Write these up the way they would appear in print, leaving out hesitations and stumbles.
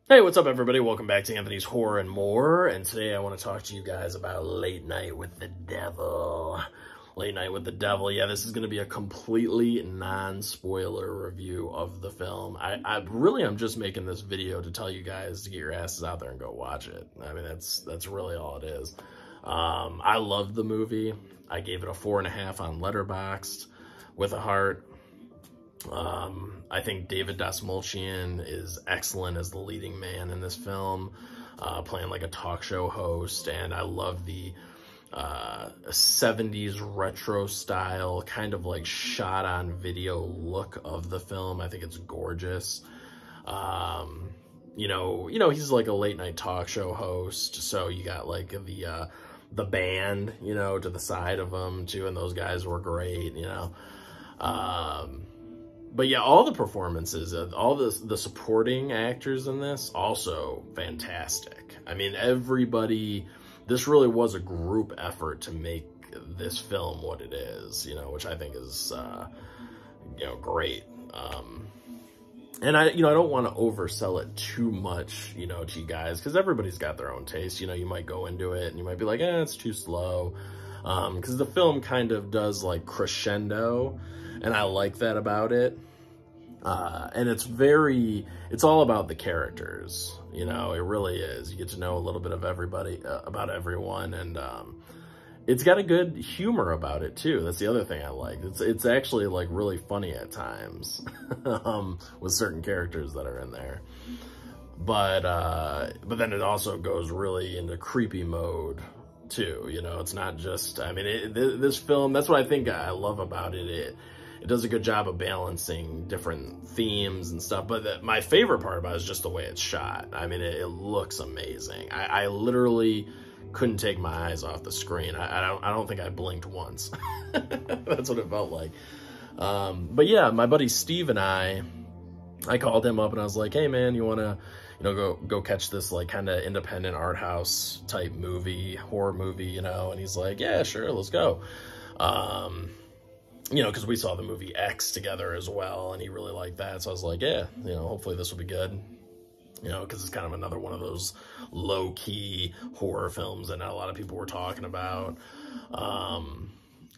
Hey, what's up, everybody? Welcome back to Anthony's Horror and More, and today I want to talk to you guys about Late Night with the Devil. Late Night with the Devil. Yeah, this is going to be a completely non-spoiler review of the film. I'm just making this video to tell you guys to get your asses out there and go watch it. I mean, that's really all it is. I loved the movie. I gave it a 4.5 on Letterboxd with a heart. I think David Dastmalchian is excellent as the leading man in this film, playing like a talk show host, and I love the 70s retro style, kind of like shot on video look of the film. I think it's gorgeous. You know, he's like a late night talk show host, so you got like the band, you know, to the side of him too, and those guys were great, you know. But yeah, all the performances, all the supporting actors in this, also fantastic. I mean, everybody, this really was a group effort to make this film what it is, you know, which I think is, you know, great. And I don't want to oversell it too much, you know, to you guys, because everybody's got their own taste. You know, you might go into it and you might be like, it's too slow. Because the film kind of does like crescendo, and I like that about it. And it's all about the characters, you know, it really is. You get to know a little bit of everybody, about everyone, and it's got a good humor about it too. That's the other thing I like. It's actually like really funny at times, with certain characters that are in there. But then it also goes really into creepy mode too, you know. It's not just, I mean, this film, that's what I think I love about it. It does a good job of balancing different themes and stuff, but my favorite part about it is just the way it's shot. I mean, it looks amazing. I literally couldn't take my eyes off the screen. I don't think I blinked once. That's what it felt like. But yeah, my buddy Steve and I called him up and I was like, hey man, you want to, you know, go catch this like kind of independent art house type movie, horror movie, you know? And he's like, yeah, sure, let's go. You know, because we saw the movie X together as well, and he really liked that. So I was like, yeah, you know, hopefully this will be good. You know, because it's kind of another one of those low-key horror films that not a lot of people were talking about.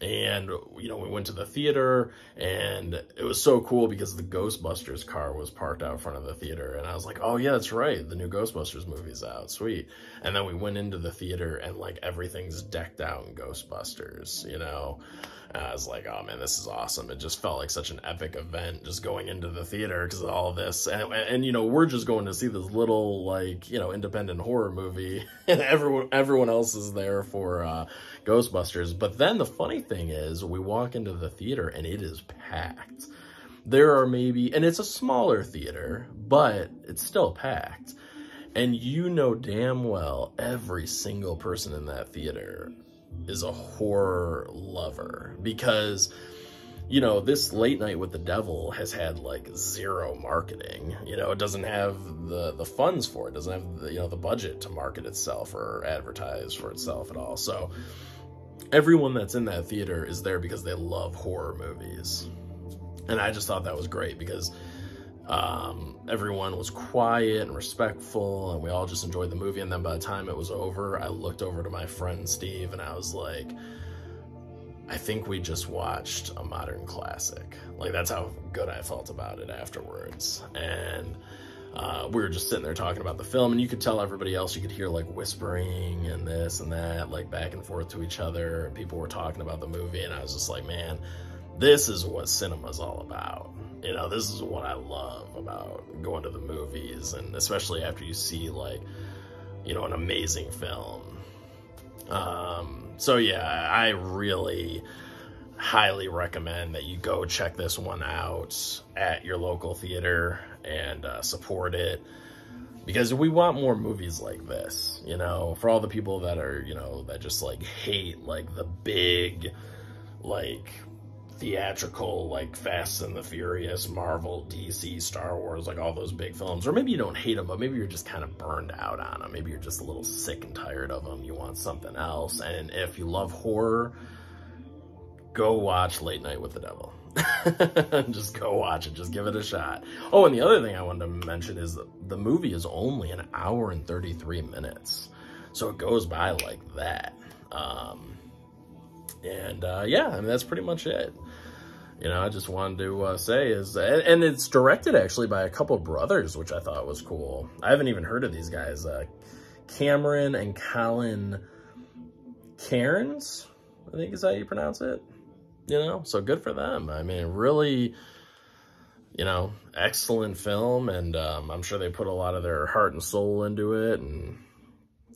And, you know, we went to the theater, and it was so cool because the Ghostbusters car was parked out front of the theater. And I was like, oh, yeah, that's right. The new Ghostbusters movie's out. Sweet. And then we went into the theater, and, like, everything's decked out in Ghostbusters, you know? And I was like, oh, man, this is awesome. It just felt like such an epic event just going into the theater because of all this. And, you know, we're just going to see this little, like, you know, independent horror movie, and everyone else is there for Ghostbusters. But then the funny thing is, we walk into the theater and it is packed. There are maybe, and it's a smaller theater, but it's still packed. And you know damn well every single person in that theater is a horror lover, because, you know, this Late Night with the Devil has had like zero marketing. You know, it doesn't have the funds for it. It doesn't have the, you know, the budget to market itself or advertise for itself at all. So everyone that's in that theater is there because they love horror movies. And I just thought that was great because everyone was quiet and respectful, and we all just enjoyed the movie. And then by the time it was over, I looked over to my friend Steve and I was like, I think we just watched a modern classic. Like, that's how good I felt about it afterwards. And we were just sitting there talking about the film, and you could tell everybody else, you could hear like whispering and this and that, like back and forth to each other. People were talking about the movie, and I was just like, man, this is what cinema's all about. You know, this is what I love about going to the movies, and especially after you see, like, you know, an amazing film. So yeah, I really highly recommend that you go check this one out at your local theater and support it, because we want more movies like this, you know, for all the people that are, you know, that just like hate like the big, like, theatrical, like Fast and the Furious, Marvel, DC, Star Wars, like all those big films. Or maybe you don't hate them, but maybe you're just kind of burned out on them. Maybe you're just a little sick and tired of them. You want something else. And if you love horror, go watch Late Night with the Devil. Just go watch it. Just give it a shot. Oh, and the other thing I wanted to mention is the movie is only an hour and 33 minutes. So it goes by like that. Yeah, I mean, that's pretty much it. You know, I just wanted to say is, and it's directed actually by a couple brothers, which I thought was cool. I haven't even heard of these guys. Cameron and Colin Cairns, I think is how you pronounce it. You know, so good for them. I mean, really, you know, excellent film, and I'm sure they put a lot of their heart and soul into it, and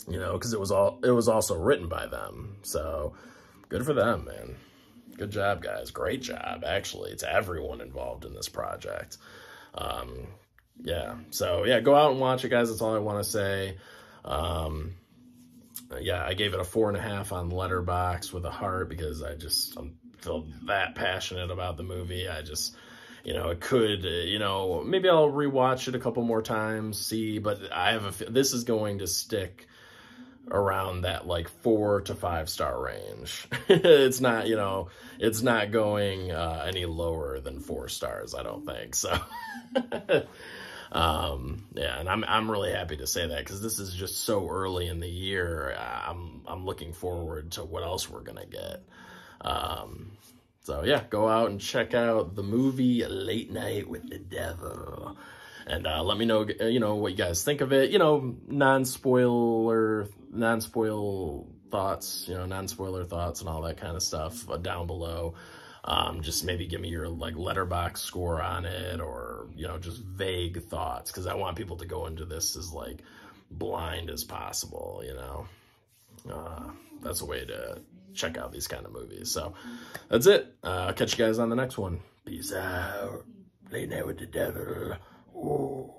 you know, because it was also written by them. So good for them, man. Good job, guys. Great job, actually. It's everyone involved in this project. Yeah. So yeah, go out and watch it, guys. That's all I want to say. Yeah, I gave it a 4.5 on Letterboxd with a heart because I feel that passionate about the movie. I just, you know, it could, you know, maybe I'll rewatch it a couple more times, see, but this is going to stick around that like 4 to 5 star range. It's not, you know, it's not going any lower than 4 stars, I don't think. So, yeah, and I'm really happy to say that because this is just so early in the year. I'm looking forward to what else we're gonna get. So yeah, go out and check out the movie Late Night with the Devil. And let me know, you know, what you guys think of it. You know, non-spoiler thoughts, you know, non-spoiler thoughts and all that kind of stuff down below. Just maybe give me your like Letterboxd score on it, or, you know, just vague thoughts, because I want people to go into this as like blind as possible, you know. That's a way to check out these kind of movies. So that's it. I'll catch you guys on the next one. Peace out. Late Night with the Devil. Whoa.